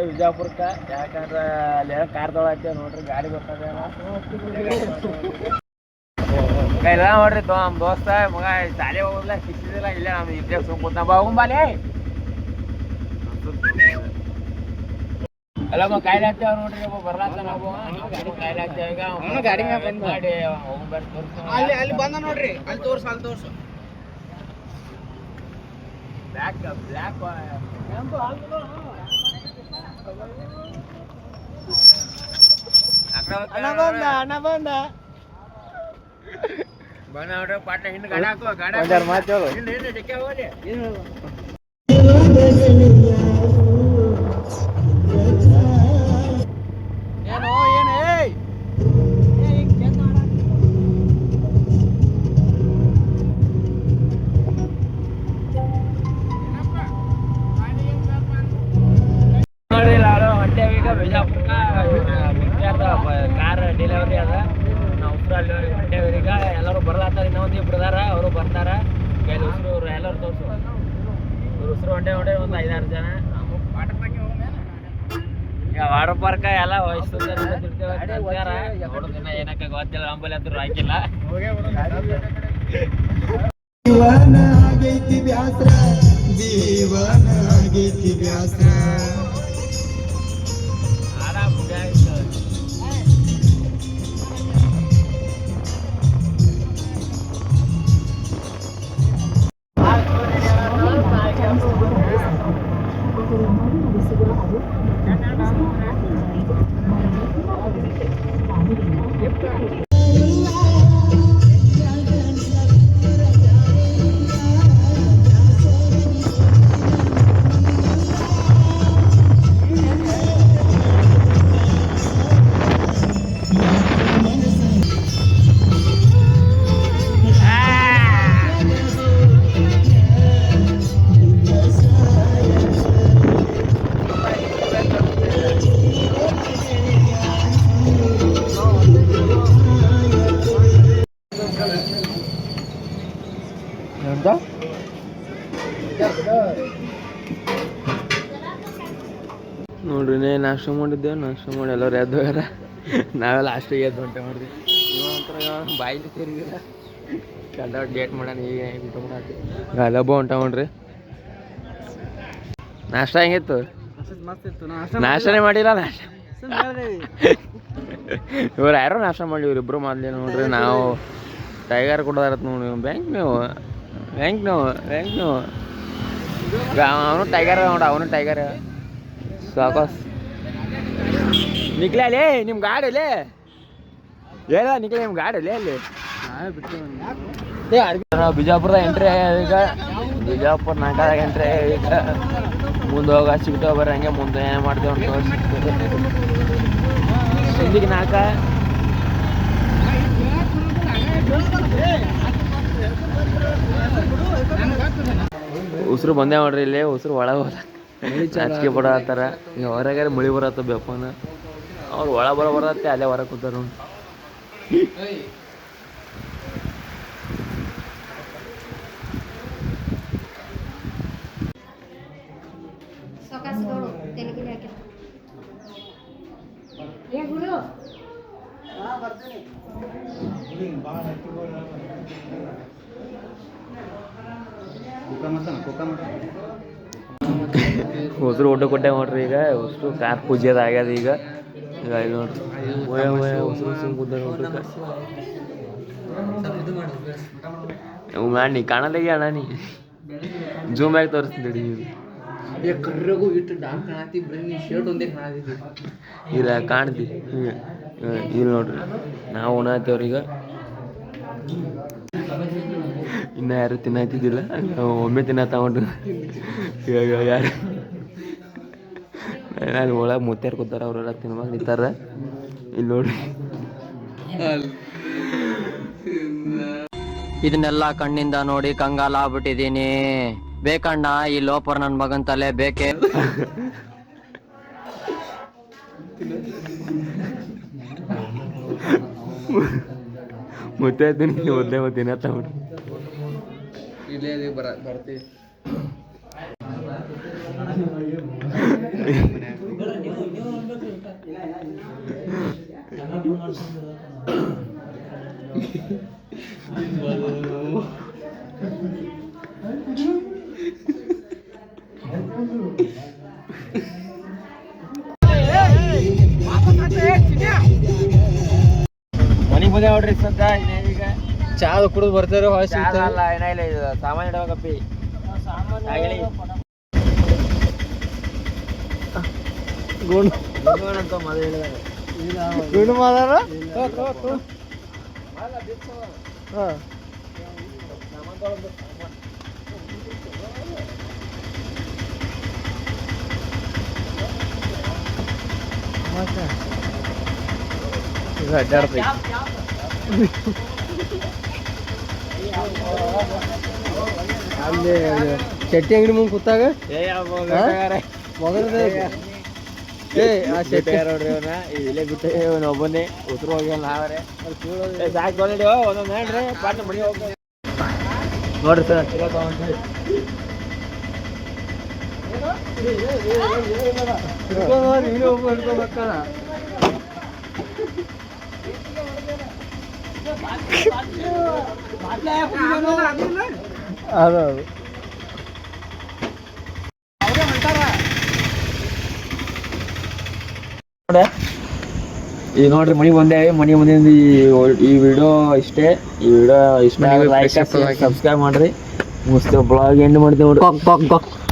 ವಿಜಾಪುರಕ್ಕೆ ಯಾಕಂದ್ರೆ ಅಲ್ಲಿ ಕಾರ್ ತೊಗೊಳತ್ತೇವೆ ನೋಡ್ರಿ ಗಾಡಿ ಬರ್ತದೆ ಇಲ್ಲ ನೋಡ್ರಿ ನಮ್ಮ ದೋಸ್ತ ಮಗ ಶಾಲೆ ಹೋಗೋದಿಲ್ಲ ಸಿಕ್ಕಿದಿಲ್ಲ ಇಲ್ಲ ನಮ್ಗೆ ಇದ್ದೇ ಸುಮ್ಕೂತ ಹೋಗಂಬಾಲಿ ಅಲ್ಲ ಕಾಯಿಲೆ ಹಾಕ್ತೇವ ನೋಡ್ರಿ ಒಬ್ಬ ಬರ್ಲಾತ ನಾವು ಕಾಯಿಲೆ ಹಾಕ್ತೇವ ಈಗ ಗಾಡಿ ಮಾಡಿ ಹೋಗ್ಬಾರ್ದು ತೋರಿಸ್ತಾವ ಅಲ್ಲಿ ಬಂದ ನೋಡ್ರಿ ಅಲ್ಲಿ ತೋರ್ಸು ಬ್ಲ್ಯಾಕ್ ಅಣ್ಣ ಬಂದ ನೋಡ್ರಿ ಪಾಟ ಹಿಂದೆ ಗಾಡಿ ಹಾಕುವ ಗಾಡಿ ಮಾತು ಹಿಂದೆ ಡಿಕ್ಕೆ ಹೋಗಿ ಕಾರ್ ಡೆಲಿವರಿ ಅದ ನಾವು ಉಸ್ರಲ್ಲಿ ಹೊಂಟೇವ್ರೀಗ ಎಲ್ಲರೂ ಬರ್ಲಾತಾರ ಇನ್ನೊಂದು ಇಬ್ರು ಅದಾರ ಅವರು ಬರ್ತಾರ ಕೈಲಿ ಉಸಿರು ಎಲ್ಲರೂ ತೋರಿಸು ಉಸಿರು ಹೊಂಟೆ ಒಂದು 5-6 ಜನ ಈಗ ವಾಟರ್ ಪಾರ್ಕ್ ಎಲ್ಲ ವಯಸ್ಸು ನೋಡೋದಿನ ಏನಕ್ಕೆ ಗೊತ್ತಿಲ್ಲ ಅಂಬಲಿ ಅಂತೂ ಹಾಕಿಲ್ಲ ಜೀವನ ಆಗೈತಿ ಬ್ಯಾಸ್ರ ನೋಡ್ರಿ ನಾಷ್ಟ ಮಾಡಿದ್ದೇವೆ ನಾಷ್ಟ ಮಾಡಿ ಎಲ್ಲರೂ ಎದ್ದೋಗ್ಯಾರ ನಾವೆಲ್ಲ ಲಾಸ್ಟಿಗೆ ಎದ್ದು ಹೊಂಟೆ ಮಾಡ್ರಿ ಒಂಥರ ಬಾಯಿಲಿ ಸೇರಿದಿಲ್ಲ ಎಲ್ಲ ಡೇಟ್ ಮಾಡೋಣ ಈಗ ಊಟ ಮಾಡತ್ತಿ ಗಲಬ್ಬ ಹೊಂಟ ಮಾಡ್ರಿ ನಾಷ್ಟ ಹೆಂಗಿತ್ತು ನಾಷ್ಟನೇ ಮಾಡಿಲ್ಲ ನಾಷ್ಟ ಇವ್ರು ಯಾರೋ ನಾಷ್ಟ ಮಾಡಿ ಇವ್ರಿಬ್ರು ಮಾಡ್ಲಿ ನೋಡ್ರಿ ನಾವು ಟೈಗರ್ ಕೊಡೋದಾರತ್ ನೋಡಿ ಬ್ಯಾಂಕ್ ನೀವು ಅವನು ಟೈಗರ್ ನೋಡ ಅವನು ಟೈಗರ್ ಸಾಕಸ್ ನಿಕ್ಲೇ ನಿಮ್ಮ ಗಾಡಲ್ಲಿ ಹೇಳ ನಿಕ್ಲೆ ನಿಮ್ಮ ಗಾಡಲ್ಲಿ ಅಲ್ಲಿ ನಾವು ಬಿಜಾಪುರದ ಎಂಟ್ರಿ ಈಗ ಬಿಜಾಪುರ ನಾಟಕದಾಗ ಎಂಟ್ರಿ ಈಗ ಮುಂದೆ ಹೋಗ ಸಿಗ್ತಾವ ಬರ್ರಿ ಹಂಗೆ ಮುಂದೆ ಏನು ಮಾಡ್ತೇವೆ ಅಂತ ಸಿಂದಿಗೆ ನಾಲ್ಕ ಉಸಿರು ಬಂದೇ ನೋಡ್ರಿ ಇಲ್ಲಿ ಉಸಿರು ಒಳಗೆ ಹೋದ ನಾಚಿಕೆ ಬರತ್ತಾರ ಈಗ ಹೊರಗಾರ ಮಳಿ ಬರತ್ತ ಬೆಪ್ಪನ ಅವ್ರು ಒಳ ಬರತ್ತೆ ಅಲ್ಲೇ ಹೊರಗೆ ಕೂತಾರ ಉಸಿರು ಊಟ ಕೊಟ್ಟೆ ನೋಡ್ರಿ ಈಗ ಅಷ್ಟು ಕಾರ್ ಪೂಜೆದ ಆಗ್ಯದ ಈಗ ಇಲ್ಲಿ ನೋಡ್ರಿ ಉಸಿರು ಕೂತ ನೋಡ್ರಿ ಮಾಡಿ ಕಾಣಲ್ಲ ಅಣ್ಣ ನೀ ಜೂಮ್ ಆಗಿ ತೋರಿಸ್ತೀನಿ ಕರ್ರಗೂ ಇಟ್ಟು ಡಾಕ್ ಕಾಣತಿ ಬರೀ ಶರ್ಟ್ ಒಂದೇ ಕಾಣತಿದ್ವಿ ಇಲ್ಲ ಕಾಣ್ತಿ ಇಲ್ಲಿ ನೋಡ್ರಿ ನಾವು ಉಣಾತೇವ್ರೀಗ ಇನ್ನು ಯಾರು ತಿನ್ನತ್ತಿದ್ದಿಲ್ಲ ಒಮ್ಮೆ ತಿನ್ನತ್ತಗೊಂಡು ಯಾರು ನಾನು ಒಳಗೆ ಮುತ್ತಾರು ಕೂತಾರ ಅವರೆಲ್ಲ ತಿನ್ಬೇಕು ನಿಂತಾರ ಇಲ್ಲಿ ನೋಡ್ರಿ ಇದನ್ನೆಲ್ಲ ಕಣ್ಣಿಂದ ನೋಡಿ ಕಂಗಾಲ ಆಗ್ಬಿಟ್ಟಿದೀನಿ ಬೇಕಣ್ಣ ಈ ಲೋಪರ್ ನನ್ನ ಮಗನ್ ತಲೆ ಬೇಕೇ ಮುತ್ತೆ ತಿನ್ನಿ ಒದ್ದೆ ತಿನ್ನತ್ತ ಬಿಡ್ರಿ ಇಲ್ಲೇ ಬರ್ತೀವಿ ಮನೆಗೆ ಬಂದೆ ನೋಡ್ರಿ ಸದ್ದ ಈಗ ಚಾ ಕುಡಿದು ಬರ್ತಾರೆ ಅಲ್ಲ ಏನಿಲ್ಲ ಇದು ಸಾಮಾನು ಇಡಬೇಕಪ್ಪಿ ಅಂತ ಮದ ಹೇಳಿದಾಗ ಗುಂಡು ಮಾದಾರ ಅಡ್ಡಾಡ್ತೈತಿ ಅಲ್ಲಿ ಚಟ್ನಿ ಅಂಗಡಿ ಮುಂದೆ ಕೂತಾಗ ನೋಡ್ರಿ ಅವನ ಇಲ್ಲೇ ಬಿಟ್ಟು ಇವನ ಒಬ್ಬನೇ ಉತ್ತರ ಹೋಗ್ಯಲ್ಲ ನಾವ್ರೆ ಸಾಕು ಬಂದಿಡಿ ಒಂದೊಂದು ಹೇಳ್ರಿ ಪಾಠ ಮನೆ ಹೋಗ ನೋಡ್ರಿ ಸರ್ ಹಿಡ್ಕೋಬೇಕಲ್ಲ ಅದು ಈಗ ನೋಡ್ರಿ ಮನೆಗೆ ಬಂದೇವಿ ಮನೆ ಮುಂದೆ ಈ ವಿಡಿಯೋ ಇಷ್ಟೇ ಈ ವಿಡಿಯೋ ಇಷ್ಟ ಲೈಕ್ ಸಬ್ಸ್ಕ್ರೈಬ್ ಮಾಡ್ರಿ ಮುಗಿಸ್ತೇವೆ ಬ್ಲಾಗ್ ಎಂಡ್ ಮಾಡ್ತೇವೆ ನೋಡ್ರಿ